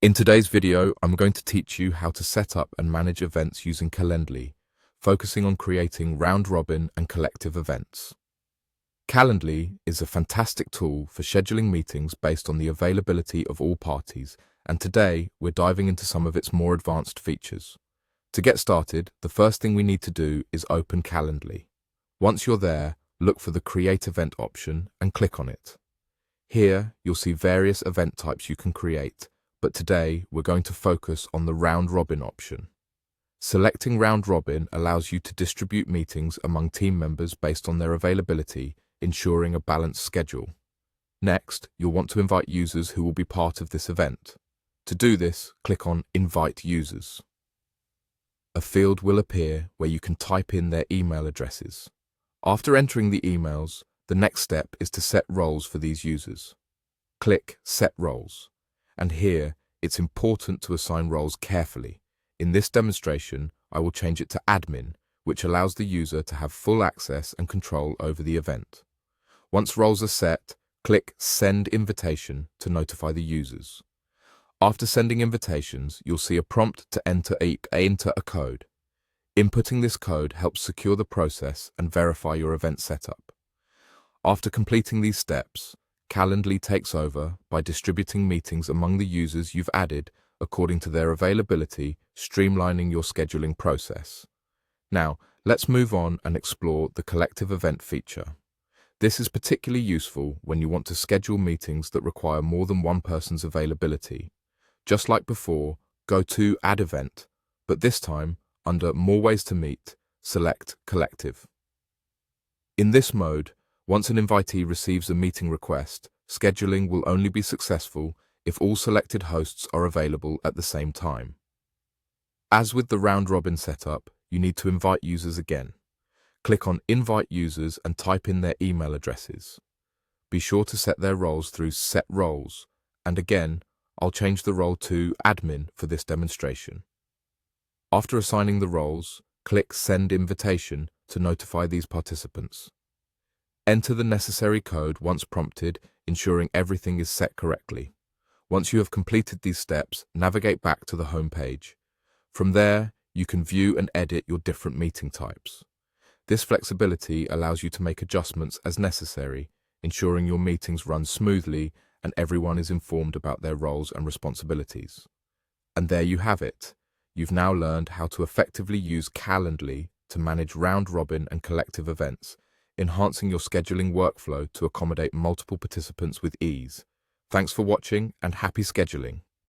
In today's video, I'm going to teach you how to set up and manage events using Calendly, focusing on creating round-robin and collective events. Calendly is a fantastic tool for scheduling meetings based on the availability of all parties, and today we're diving into some of its more advanced features. To get started, the first thing we need to do is open Calendly. Once you're there, look for the Create Event option and click on it. Here, you'll see various event types you can create, but today we're going to focus on the round robin option. Selecting round robin allows you to distribute meetings among team members based on their availability, ensuring a balanced schedule. Next, you'll want to invite users who will be part of this event. To do this, click on Invite Users. A field will appear where you can type in their email addresses. After entering the emails, the next step is to set roles for these users. Click Set Roles. And here, it's important to assign roles carefully. In this demonstration, I will change it to Admin, which allows the user to have full access and control over the event. Once roles are set, click Send Invitation to notify the users. After sending invitations, you'll see a prompt to enter a code. Inputting this code helps secure the process and verify your event setup. After completing these steps, Calendly takes over by distributing meetings among the users you've added according to their availability, streamlining your scheduling process. Now, let's move on and explore the collective event feature. This is particularly useful when you want to schedule meetings that require more than one person's availability. Just like before, go to Add Event, but this time, under More Ways to Meet, select Collective. In this mode, once an invitee receives a meeting request, scheduling will only be successful if all selected hosts are available at the same time. As with the round-robin setup, you need to invite users again. Click on Invite Users and type in their email addresses. Be sure to set their roles through Set Roles, and again, I'll change the role to Admin for this demonstration. After assigning the roles, click Send Invitation to notify these participants. Enter the necessary code once prompted, ensuring everything is set correctly. Once you have completed these steps, navigate back to the home page. From there, you can view and edit your different meeting types. This flexibility allows you to make adjustments as necessary, ensuring your meetings run smoothly and everyone is informed about their roles and responsibilities. And there you have it. You've now learned how to effectively use Calendly to manage round-robin and collective events, enhancing your scheduling workflow to accommodate multiple participants with ease. Thanks for watching and happy scheduling.